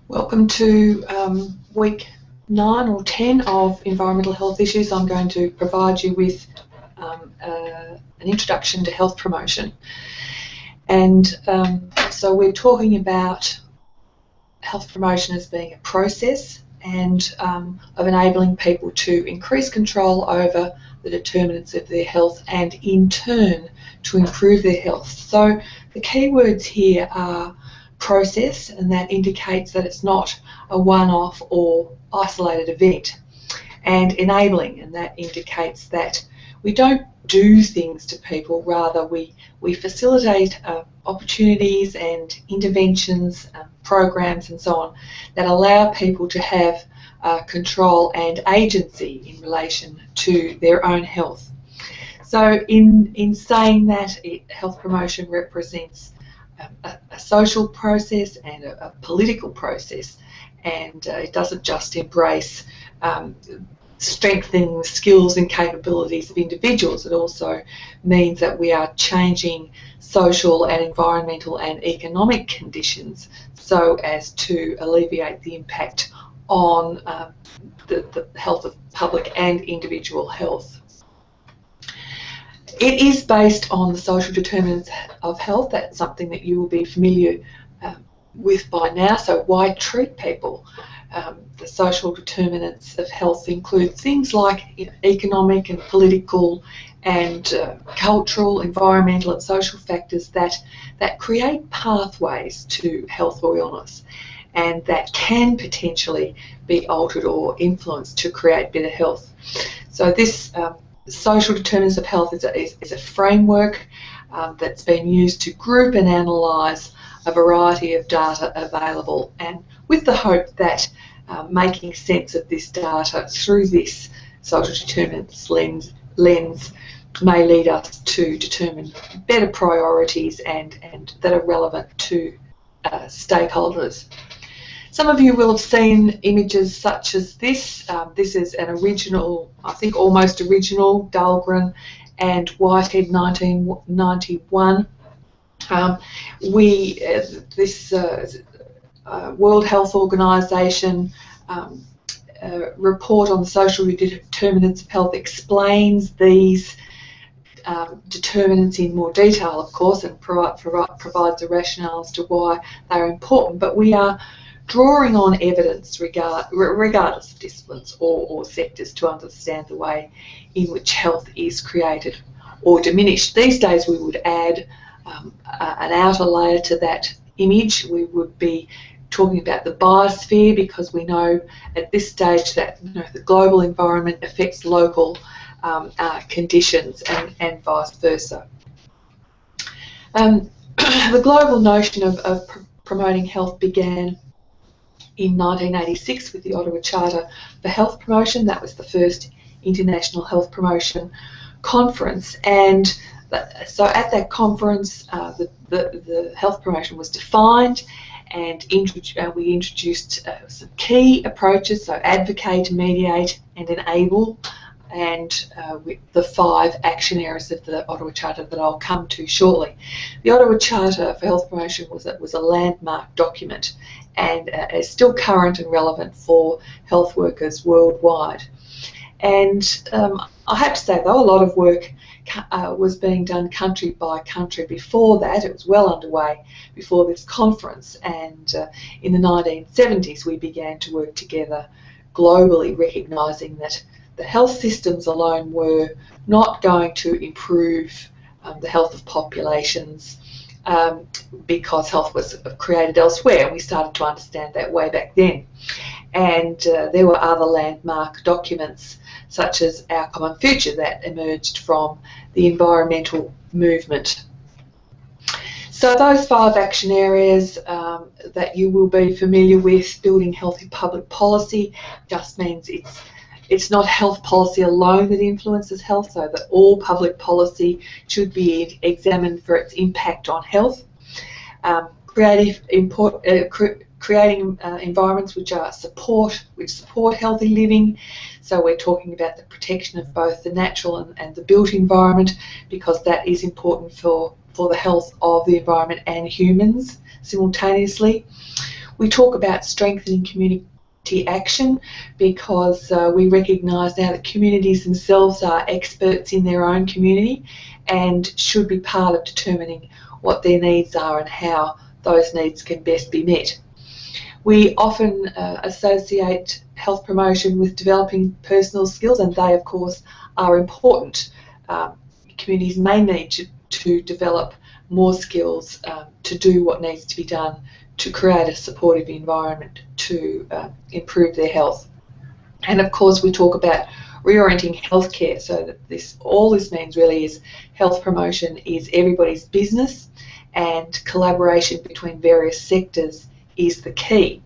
Welcome to week 9 or 10 of environmental health issues. I'm going to provide you with an introduction to health promotion. And so we're talking about health promotion as being a process and of enabling people to increase control over the determinants of their health and in turn to improve their health. So the key words here are process, and that indicates that it's not a one-off or isolated event, and enabling, and that indicates that we don't do things to people, rather we facilitate opportunities and interventions, programs and so on that allow people to have control and agency in relation to their own health. So in saying that, health promotion represents a social process and a political process, and it doesn't just embrace strengthening the skills and capabilities of individuals. It also means that we are changing social and environmental and economic conditions so as to alleviate the impact on the health of public and individual health. It is based on the social determinants of health. That's something that you will be familiar with by now. So why treat people? The social determinants of health include things like economic and political and cultural, environmental and social factors that create pathways to health or illness, and that can potentially be altered or influenced to create better health. So this social determinants of health is a framework that's been used to group and analyse a variety of data available, and with the hope that making sense of this data through this social determinants lens may lead us to determine better priorities and that are relevant to stakeholders. Some of you will have seen images such as this. This is an original, I think almost original, Dahlgren and Whitehead 1991. This World Health Organization report on the social determinants of health explains these determinants in more detail, of course, and provides a rationale as to why they're important. But we are drawing on evidence regardless of disciplines or sectors to understand the way in which health is created or diminished. These days we would add an outer layer to that image. We would be talking about the biosphere, because we know at this stage that the global environment affects local conditions and vice versa. The global notion of promoting health began in 1986 with the Ottawa Charter for Health Promotion. That was the first international health promotion conference, and so at that conference the health promotion was defined, and we introduced some key approaches, so advocate, mediate and enable, and with the 5 action areas of the Ottawa Charter that I'll come to shortly. The Ottawa Charter for Health Promotion was a landmark document, and is still current and relevant for health workers worldwide. And I have to say, though, a lot of work was being done country by country before that. It was well underway before this conference, and in the 1970s we began to work together globally, recognising that the health systems alone were not going to improve the health of populations because health was created elsewhere, and we started to understand that way back then. And there were other landmark documents such as Our Common Future that emerged from the environmental movement. So those 5 action areas that you will be familiar with, building healthy public policy, just means it's not health policy alone that influences health, so that all public policy should be examined for its impact on health. Creating environments which support healthy living, So we're talking about the protection of both the natural and the built environment, because that is important for the health of the environment and humans simultaneously. We talk about strengthening community action, because we recognise now that communities themselves are experts in their own community and should be part of determining what their needs are and how those needs can best be met. We often associate health promotion with developing personal skills, and they of course are important. Communities may need to develop more skills to do what needs to be done to create a supportive environment to improve their health. And of course we talk about reorienting healthcare, so that all this means really is health promotion is everybody's business, and collaboration between various sectors is the key.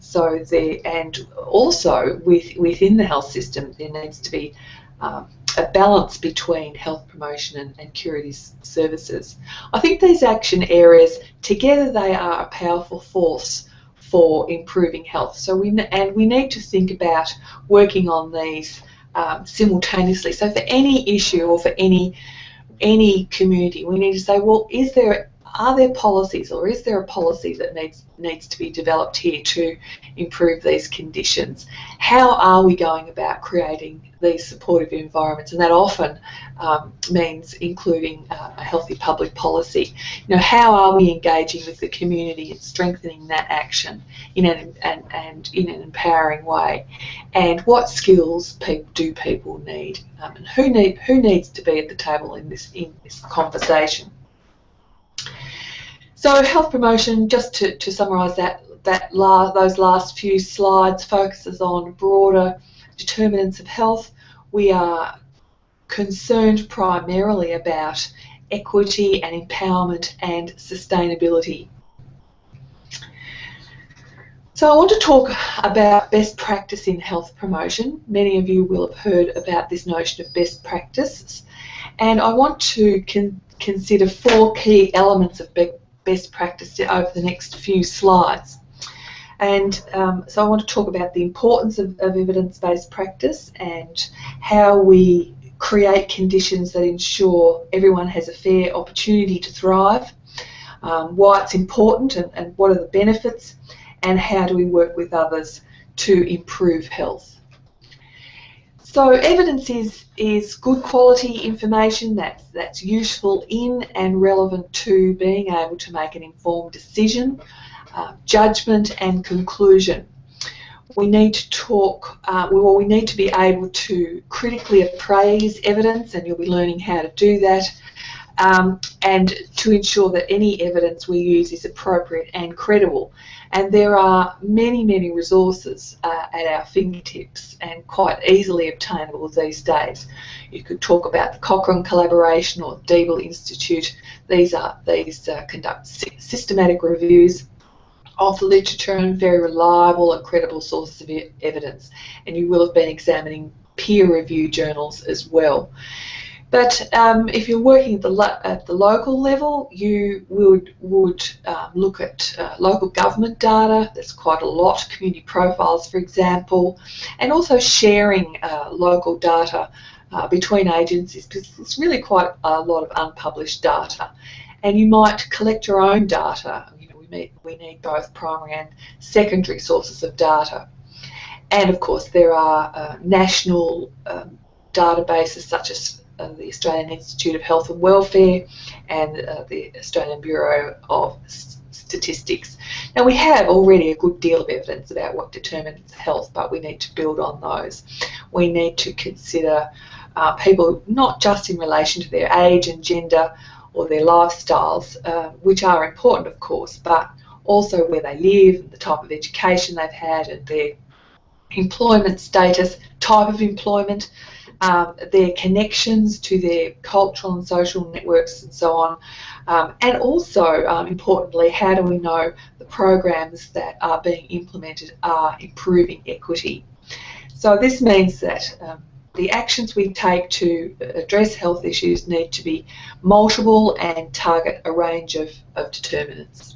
So and also within the health system there needs to be a balance between health promotion and curative services. I think these action areas together, they are a powerful force for improving health. So we need to think about working on these simultaneously. So for any issue or for any community, we need to say, well, are there policies, or is there a policy that needs to be developed here to improve these conditions? How are we going about creating these supportive environments? And that often means including a healthy public policy. You know, how are we engaging with the community and strengthening that action in an empowering way? And what skills do people need? And who needs to be at the table in this conversation? So health promotion, just to summarise those last few slides, focuses on broader determinants of health. We are concerned primarily about equity and empowerment and sustainability. So I want to talk about best practice in health promotion. Many of you will have heard about this notion of best practice, and I want to consider 4 key elements of best practice over the next few slides. And so I want to talk about the importance of evidence-based practice and how we create conditions that ensure everyone has a fair opportunity to thrive, why it's important and what are the benefits, and how do we work with others to improve health. So evidence is good quality information that's useful in and relevant to being able to make an informed decision, judgment and conclusion. We need to we need to be able to critically appraise evidence, and you'll be learning how to do that, and to ensure that any evidence we use is appropriate and credible. And there are many, many resources at our fingertips and quite easily obtainable these days. You could talk about the Cochrane Collaboration or the Deeble Institute. These conduct systematic reviews of the literature and very reliable and credible sources of evidence. And you will have been examining peer-reviewed journals as well. But if you're working at the local level, you would look at local government data. There's quite a lot, community profiles, for example, and also sharing local data between agencies, because there's really quite a lot of unpublished data. And you might collect your own data. You know, we need both primary and secondary sources of data. And of course, there are national databases such as the Australian Institute of Health and Welfare and the Australian Bureau of Statistics. Now, we have already a good deal of evidence about what determines health, but we need to build on those. We need to consider people not just in relation to their age and gender or their lifestyles, which are important of course, but also where they live, and the type of education they've had, and their employment status, type of employment, their connections to their cultural and social networks and so on, and also importantly, how do we know the programs that are being implemented are improving equity. So this means that the actions we take to address health issues need to be multiple and target a range of determinants.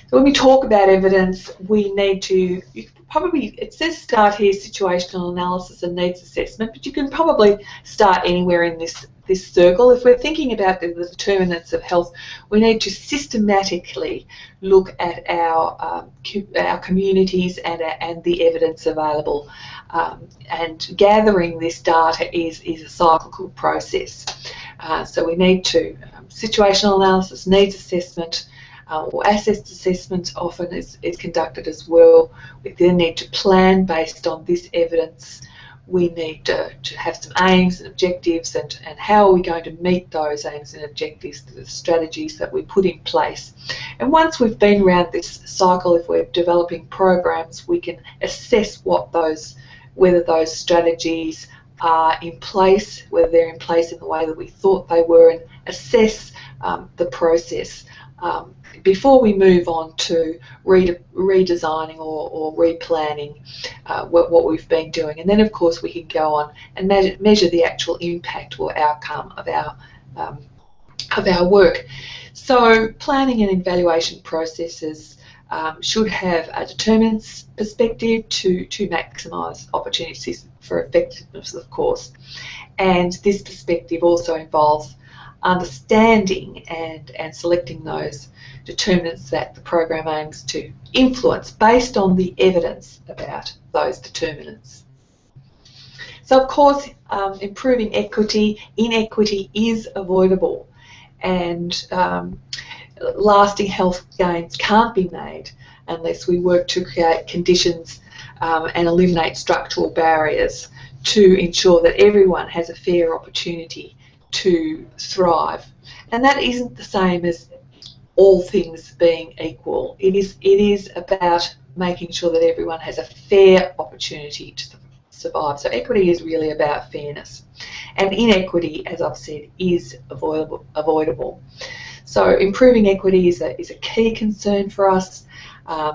So when we talk about evidence, we need to, you could probably, it says start here, situational analysis and needs assessment, but you can probably start anywhere in this circle. If we're thinking about the determinants of health, we need to systematically look at our communities and the evidence available. And gathering this data is a cyclical process. So we need to situational analysis, needs assessment, or asset assessment often is conducted as well. We then need to plan based on this evidence. We need to have some aims and objectives, and how are we going to meet those aims and objectives, the strategies that we put in place. And once we've been around this cycle, if we're developing programs, we can assess whether those strategies are in place, whether they're in place in the way that we thought they were, and assess the process before we move on to redesigning or replanning what we've been doing. And then, of course, we can go on and measure the actual impact or outcome of our work. So planning and evaluation processes should have a determinants perspective to maximise opportunities for effectiveness, of course. And this perspective also involves understanding and selecting those determinants that the program aims to influence based on the evidence about those determinants. So, of course, improving equity, inequity is avoidable, and lasting health gains can't be made unless we work to create conditions and eliminate structural barriers to ensure that everyone has a fair opportunity to thrive. And that isn't the same as all things being equal. It is about making sure that everyone has a fair opportunity to survive. So equity is really about fairness, and inequity, as I've said, is avoidable. So improving equity is a key concern for us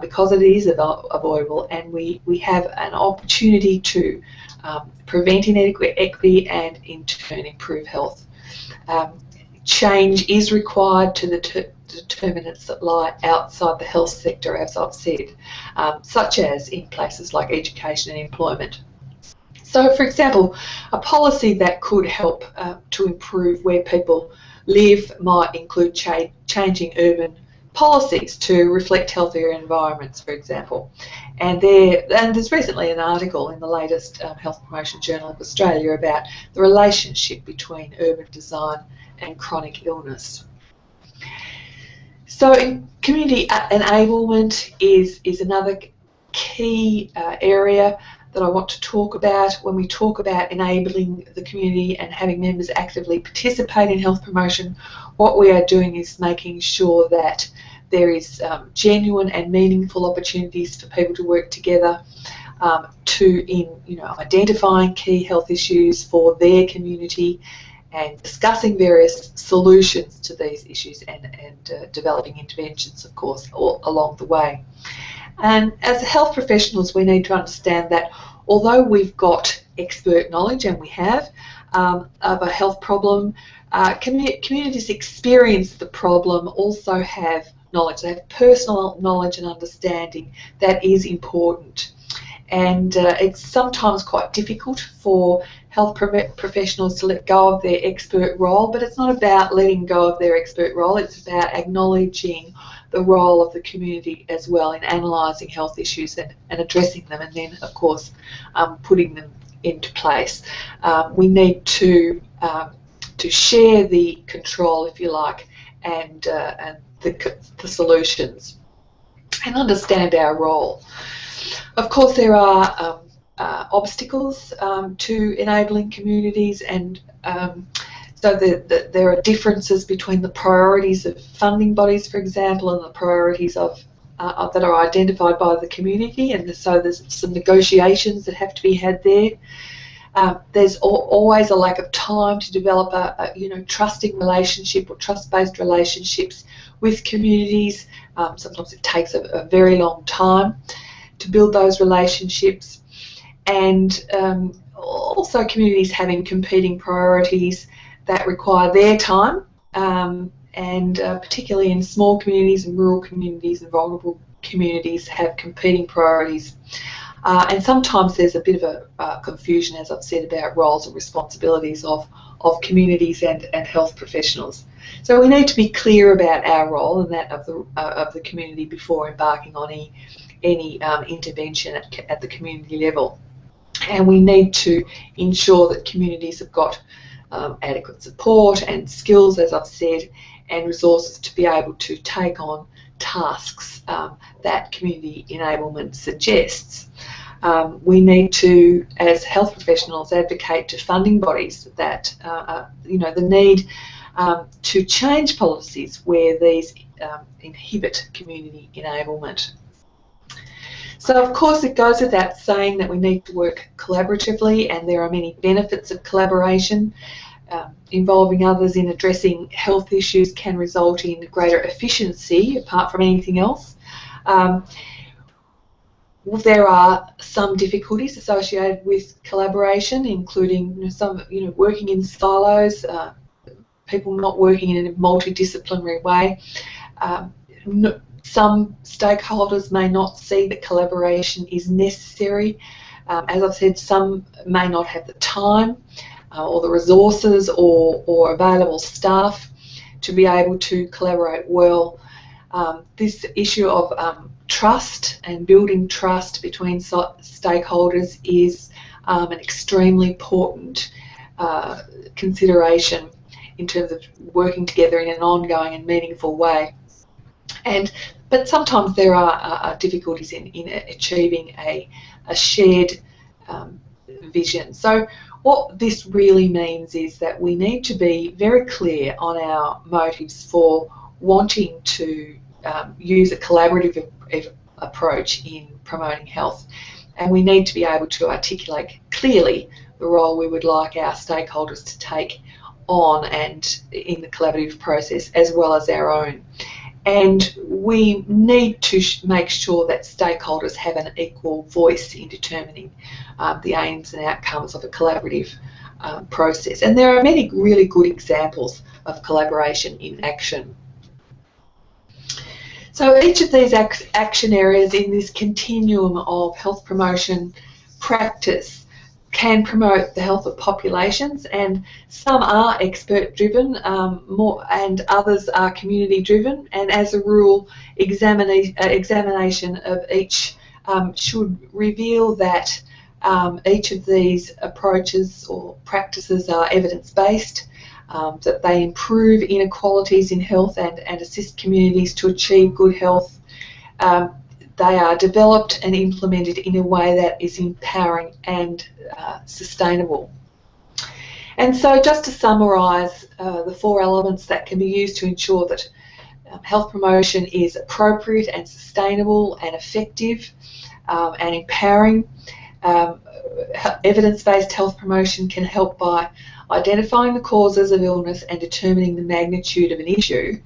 because it is avoidable, and we have an opportunity to prevent inequity and in turn improve health. Change is required to the determinants that lie outside the health sector, as I've said, such as in places like education and employment. So, for example, a policy that could help to improve where people live might include changing urban policies to reflect healthier environments, for example. And there's recently an article in the latest Health Promotion Journal of Australia about the relationship between urban design and chronic illness. So community enablement is another key area that I want to talk about. When we talk about enabling the community and having members actively participate in health promotion, what we are doing is making sure that there is genuine and meaningful opportunities for people to work together in identifying key health issues for their community and discussing various solutions to these issues and developing interventions, of course, all along the way. And as health professionals, we need to understand that although we've got expert knowledge, and we have, of a health problem, communities experience the problem also have knowledge. They have personal knowledge and understanding that is important. And it's sometimes quite difficult for health professionals to let go of their expert role, but it's not about letting go of their expert role, it's about acknowledging the role of the community as well in analysing health issues and addressing them, and then, of course, putting them into place. We need to share the control, if you like, and the solutions, and understand our role. Of course, there are obstacles to enabling communities, and so there are differences between the priorities of funding bodies, for example, and the priorities of that are identified by the community, and so there's some negotiations that have to be had there. There's always a lack of time to develop a trusting relationship or trust-based relationships with communities. Sometimes it takes a very long time to build those relationships, and also communities having competing priorities that require their time, and particularly in small communities and rural communities and vulnerable communities have competing priorities. And sometimes there's a bit of a confusion, as I've said, about roles and responsibilities of communities and health professionals. So we need to be clear about our role and that of the community before embarking on any intervention at the community level. And we need to ensure that communities have got adequate support and skills, as I've said, and resources to be able to take on tasks that community enablement suggests. We need to, as health professionals, advocate to funding bodies that, the need to change policies where these inhibit community enablement. So of course it goes without saying that we need to work collaboratively, and there are many benefits of collaboration. Involving others in addressing health issues can result in greater efficiency apart from anything else. There are some difficulties associated with collaboration, including some, working in silos, people not working in a multidisciplinary way. Some stakeholders may not see that collaboration is necessary. As I've said, some may not have the time or the resources or available staff to be able to collaborate well. This issue of trust and building trust between stakeholders is an extremely important consideration in terms of working together in an ongoing and meaningful way. But sometimes there are difficulties in achieving a shared vision. So what this really means is that we need to be very clear on our motives for wanting to use a collaborative approach in promoting health, and we need to be able to articulate clearly the role we would like our stakeholders to take on and in the collaborative process, as well as our own. And we need to make sure that stakeholders have an equal voice in determining the aims and outcomes of a collaborative process. And there are many really good examples of collaboration in action. So each of these action areas in this continuum of health promotion practice can promote the health of populations, and some are expert driven and others are community driven, and as a rule examination of each should reveal that each of these approaches or practices are evidence-based, that they improve inequalities in health and assist communities to achieve good health. They are developed and implemented in a way that is empowering and sustainable. And so just to summarise the 4 elements that can be used to ensure that health promotion is appropriate and sustainable and effective and empowering. Evidence-based health promotion can help by identifying the causes of illness and determining the magnitude of an issue,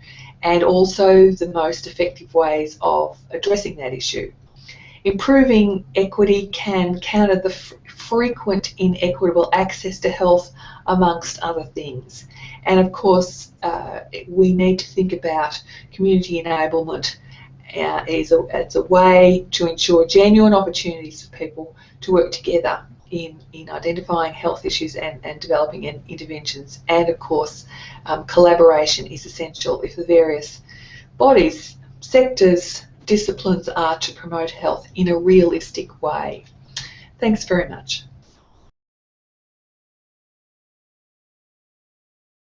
and also the most effective ways of addressing that issue. Improving equity can counter the frequent inequitable access to health, amongst other things. And of course, we need to think about community enablement as a way to ensure genuine opportunities for people to work together in identifying health issues and developing interventions. And of course, collaboration is essential if the various bodies, sectors, disciplines are to promote health in a realistic way. Thanks very much.